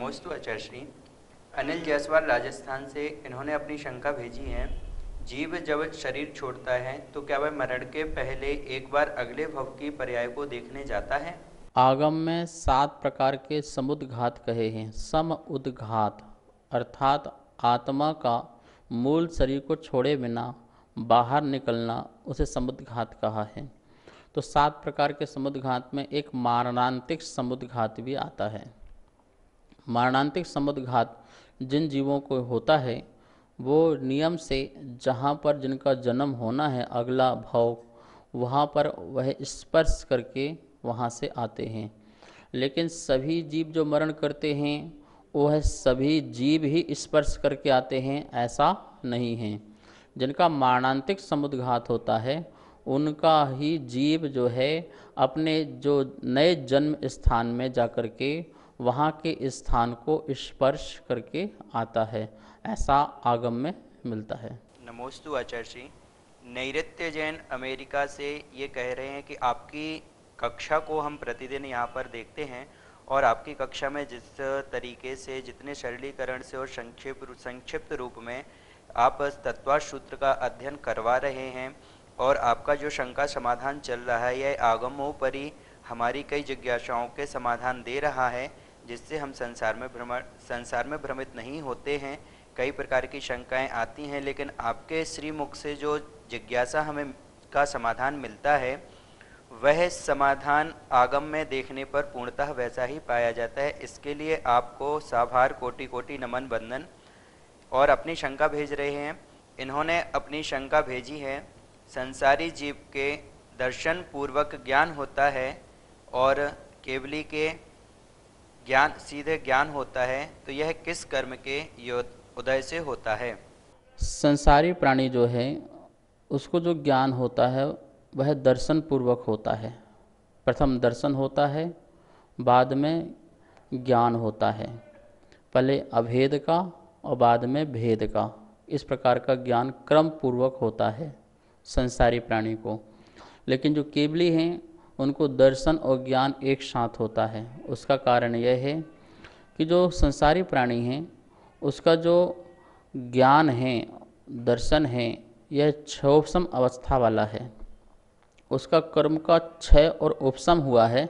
नमोस्तु आचार्य। अनिल जायसवाल राजस्थान से, इन्होंने अपनी शंका भेजी है। जीव जब शरीर छोड़ता है तो क्या वह मरण के पहले एक बार अगले भव की पर्याय को देखने जाता है? आगम में 7 प्रकार के समुद्घात कहे हैं। सम उद्घात अर्थात आत्मा का मूल शरीर को छोड़े बिना बाहर निकलना, उसे समुद्घात कहा है। तो 7 प्रकार के समुद्घात में एक मारणांतिक समुद्घात भी आता है। मारणांतिक समुद्घात जिन जीवों को होता है वो नियम से जहाँ पर जिनका जन्म होना है अगला भव, वहाँ पर वह स्पर्श करके वहाँ से आते हैं। लेकिन सभी जीव जो मरण करते हैं वह सभी जीव ही स्पर्श करके आते हैं, ऐसा नहीं है। जिनका मारणांतिक समुद्घात होता है उनका ही जीव जो है अपने जो नए जन्म स्थान में जाकर के वहाँ के स्थान को स्पर्श करके आता है, ऐसा आगम में मिलता है। नमोस्तु आचार्य। नैऋत्य जैन अमेरिका से ये कह रहे हैं कि आपकी कक्षा को हम प्रतिदिन यहाँ पर देखते हैं और आपकी कक्षा में जिस तरीके से, जितने सरलीकरण से और संक्षिप्त रूप में आप तत्वा सूत्र का अध्ययन करवा रहे हैं और आपका जो शंका समाधान चल रहा है यह आगमोपरि हमारी कई जिज्ञासाओं के समाधान दे रहा है, जिससे हम संसार में भ्रमित नहीं होते हैं। कई प्रकार की शंकाएं आती हैं, लेकिन आपके श्रीमुख से जो जिज्ञासा हमें का समाधान मिलता है वह समाधान आगम में देखने पर पूर्णतः वैसा ही पाया जाता है। इसके लिए आपको साभार कोटि कोटि नमन बंदन। और अपनी शंका भेज रहे हैं, इन्होंने अपनी शंका भेजी है, संसारी जीव के दर्शन पूर्वक ज्ञान होता है और केवली के ज्ञान सीधे ज्ञान होता है, तो यह किस कर्म के उदय से होता है? संसारी प्राणी जो है उसको जो ज्ञान होता है वह दर्शन पूर्वक होता है। प्रथम दर्शन होता है, बाद में ज्ञान होता है। पहले अभेद का और बाद में भेद का, इस प्रकार का ज्ञान क्रम पूर्वक होता है संसारी प्राणी को। लेकिन जो केवली हैं उनको दर्शन और ज्ञान एक साथ होता है। उसका कारण यह है कि जो संसारी प्राणी हैं उसका जो ज्ञान है, दर्शन है, यह क्षोभसम अवस्था वाला है। उसका कर्म का क्षय और उपशम हुआ है,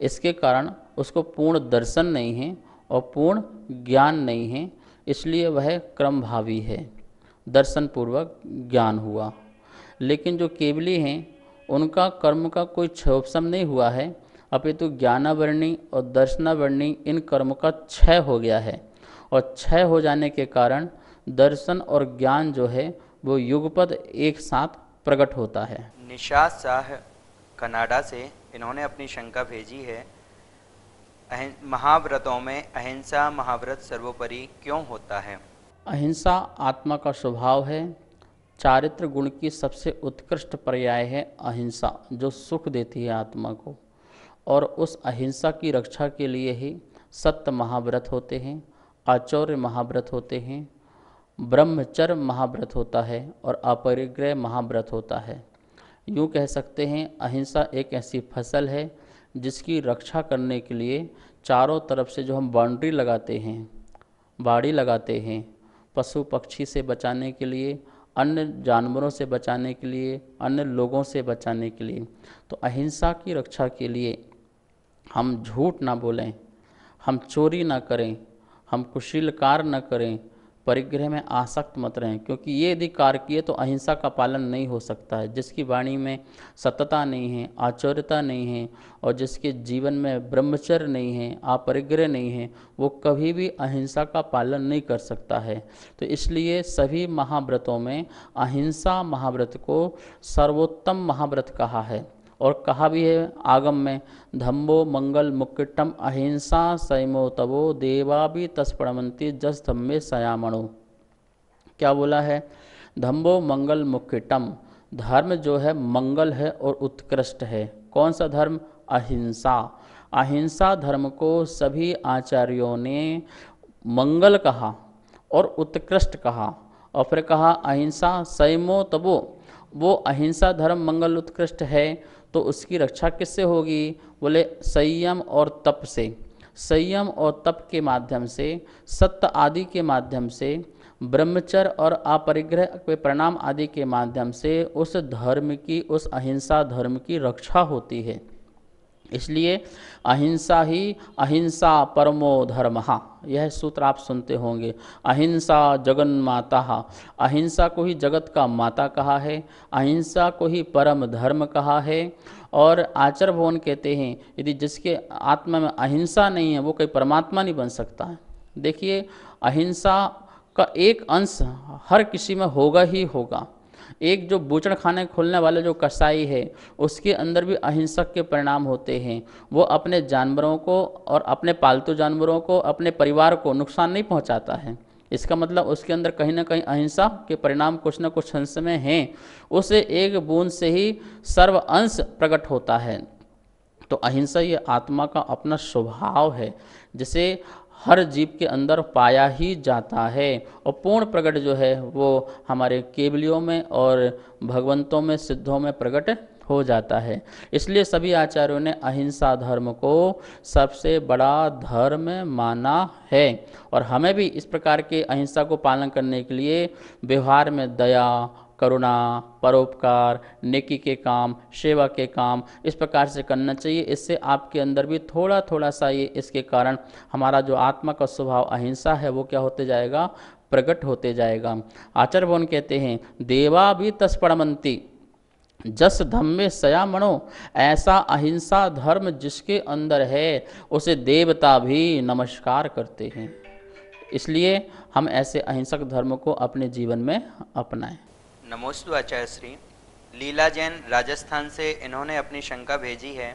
इसके कारण उसको पूर्ण दर्शन नहीं है और पूर्ण ज्ञान नहीं है, इसलिए वह क्रमभावी है, दर्शन पूर्वक ज्ञान हुआ। लेकिन जो केवली हैं उनका कर्म का कोई क्षयोपशम नहीं हुआ है, अपितु ज्ञानावरणी और दर्शनावरणी इन कर्म का क्षय हो गया है और क्षय हो जाने के कारण दर्शन और ज्ञान जो है वो युगपद एक साथ प्रकट होता है। निशा शाह कनाडा से, इन्होंने अपनी शंका भेजी है, महाव्रतों में अहिंसा महाव्रत सर्वोपरि क्यों होता है? अहिंसा आत्मा का स्वभाव है। चारित्र गुण की सबसे उत्कृष्ट पर्याय है अहिंसा, जो सुख देती है आत्मा को। और उस अहिंसा की रक्षा के लिए ही सत्य महाव्रत होते हैं, आचौर्य महाव्रत होते हैं, ब्रह्मचर्य महाव्रत होता है और अपरिग्रह महाव्रत होता है। यूँ कह सकते हैं अहिंसा एक ऐसी फसल है जिसकी रक्षा करने के लिए चारों तरफ से जो हम बाउंड्री लगाते हैं, बाड़ी लगाते हैं, पशु पक्षी से बचाने के लिए, अन्य जानवरों से बचाने के लिए, अन्य लोगों से बचाने के लिए, तो अहिंसा की रक्षा के लिए हम झूठ ना बोलें, हम चोरी ना करें, हम कुशील कार्य न करें, परिग्रह में आसक्त मत रहें, क्योंकि ये यदि कार्य किए तो अहिंसा का पालन नहीं हो सकता है। जिसकी वाणी में सत्यता नहीं है, आचौर्यता नहीं है और जिसके जीवन में ब्रह्मचर्य नहीं है, अपरिग्रह नहीं है, वो कभी भी अहिंसा का पालन नहीं कर सकता है। तो इसलिए सभी महाव्रतों में अहिंसा महाव्रत को सर्वोत्तम महाव्रत कहा है और कहा भी है आगम में, धम्मो मंगल मुक्किटम अहिंसा संयमो तवो देवा भी तस्पणमंती जस धम्मे सयामणो। क्या बोला है? धम्मो मंगल मुक्किटम, धर्म जो है मंगल है और उत्कृष्ट है। कौन सा धर्म? अहिंसा। अहिंसा धर्म को सभी आचार्यों ने मंगल कहा और उत्कृष्ट कहा और फिर कहा अहिंसा संयमो तवो। वो अहिंसा धर्म मंगल उत्कृष्ट है तो उसकी रक्षा किससे होगी? बोले संयम और तप से। संयम और तप के माध्यम से, सत्य आदि के माध्यम से, ब्रह्मचर्य और अपरिग्रह के प्रणाम आदि के माध्यम से उस धर्म की, उस अहिंसा धर्म की रक्षा होती है। इसलिए अहिंसा परमो धर्मः, यह सूत्र आप सुनते होंगे। अहिंसा जगन्माता, अहिंसा को ही जगत का माता कहा है, अहिंसा को ही परम धर्म कहा है। और आचार्य भगवान कहते हैं यदि जिसके आत्मा में अहिंसा नहीं है वो कोई परमात्मा नहीं बन सकता है। देखिए, अहिंसा का एक अंश हर किसी में होगा ही होगा। एक जो बूचड़ खाने खोलने वाला जो कसाई है उसके अंदर भी अहिंसक के परिणाम होते हैं। वो अपने जानवरों को और अपने पालतू जानवरों को, अपने परिवार को नुकसान नहीं पहुंचाता है। इसका मतलब उसके अंदर कहीं ना कहीं अहिंसा के परिणाम कुछ न कुछ अंश में हैं। उसे एक बूंद से ही सर्व अंश प्रकट होता है। तो अहिंसा ये आत्मा का अपना स्वभाव है जिसे हर जीव के अंदर पाया ही जाता है। और पूर्ण प्रकट जो है वो हमारे केवलियों में और भगवंतों में, सिद्धों में प्रकट हो जाता है। इसलिए सभी आचार्यों ने अहिंसा धर्म को सबसे बड़ा धर्म माना है। और हमें भी इस प्रकार के अहिंसा को पालन करने के लिए व्यवहार में दया, करुणा, परोपकार, नेकी के काम, सेवा के काम इस प्रकार से करना चाहिए। इससे आपके अंदर भी थोड़ा थोड़ा सा ये इसके कारण हमारा जो आत्मा का स्वभाव अहिंसा है वो क्या होते जाएगा, प्रकट होते जाएगा। आचार्य भगवान कहते हैं देवा भी तस्पड़मंती जस धम्मे सयामणो, ऐसा अहिंसा धर्म जिसके अंदर है उसे देवता भी नमस्कार करते हैं। इसलिए हम ऐसे अहिंसक धर्म को अपने जीवन में अपनाएं। नमोस्तु आचार्य श्री। लीला जैन राजस्थान से इन्होंने अपनी शंका भेजी है,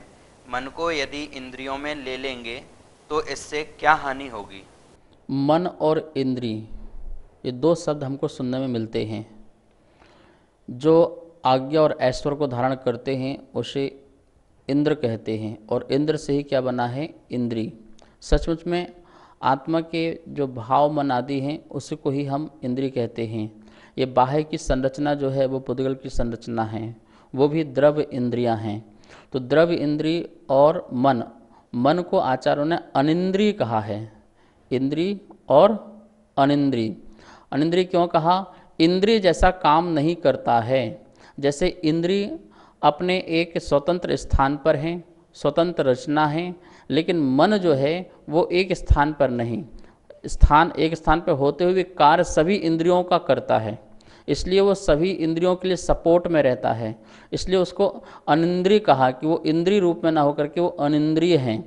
मन को यदि इंद्रियों में ले लेंगे तो इससे क्या हानि होगी? मन और इंद्री ये दो शब्द हमको सुनने में मिलते हैं। जो आज्ञा और ऐश्वर्य को धारण करते हैं उसे इंद्र कहते हैं और इंद्र से ही क्या बना है, इंद्री। सचमुच में आत्मा के जो भाव मन आदि हैं उसी को ही हम इंद्री कहते हैं। ये बाह्य की संरचना जो है वो पुद्गल की संरचना है, वो भी द्रव्य इंद्रियां हैं। तो द्रव्य इंद्री और मन को आचार्यों ने अनिंद्रिय कहा है। इंद्री और अनिंद्रिय। अनिंद्रिय क्यों कहा? इंद्रिय जैसा काम नहीं करता है। जैसे इंद्रिय अपने एक स्वतंत्र स्थान पर हैं, स्वतंत्र रचना है, लेकिन मन जो है वो एक स्थान पर नहीं। एक स्थान पर होते हुए कार्य सभी इंद्रियों का करता है, इसलिए वो सभी इंद्रियों के लिए सपोर्ट में रहता है। इसलिए उसको अनिंद्रिय कहा कि वो इंद्रिय रूप में ना होकर के वो अनिंद्रिय हैं।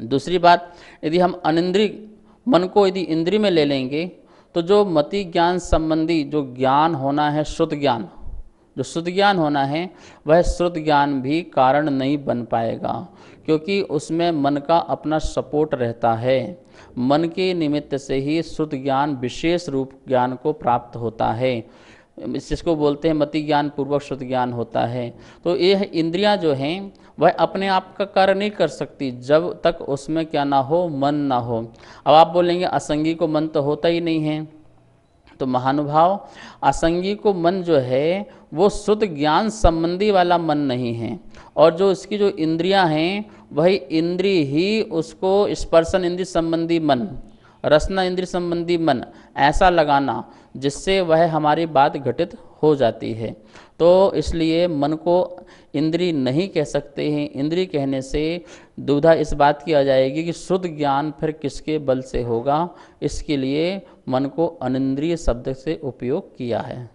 दूसरी बात, यदि हम अनिंद्रिय मन को यदि इंद्रिय में ले लेंगे तो जो मति ज्ञान संबंधी जो ज्ञान होना है, शुद्ध ज्ञान, जो शुद्ध ज्ञान होना है वह शुद्ध ज्ञान भी कारण नहीं बन पाएगा, क्योंकि उसमें मन का अपना सपोर्ट रहता है। मन के निमित्त से ही शुद्ध ज्ञान, विशेष रूप ज्ञान को प्राप्त होता है। इसको बोलते हैं मति ज्ञान पूर्वक शुद्ध ज्ञान होता है। तो यह इंद्रियां जो हैं वह अपने आप का कार्य नहीं कर सकती जब तक उसमें क्या ना हो, मन ना हो। अब आप बोलेंगे असंगी को मन तो होता ही नहीं है। तो महानुभाव, असंगी को मन जो है वो शुद्ध ज्ञान संबंधी वाला मन नहीं है, और जो इसकी जो इंद्रियां हैं वही इंद्रिय ही उसको स्पर्शन इंद्रिय संबंधी मन, रसना इंद्रिय संबंधी मन ऐसा लगाना जिससे वह हमारी बात घटित हो जाती है। तो इसलिए मन को इंद्रिय नहीं कह सकते हैं। इंद्रिय कहने से दुविधा इस बात की आ जाएगी कि शुद्ध ज्ञान फिर किसके बल से होगा। इसके लिए मन को अनिंद्रिय शब्द से उपयोग किया है।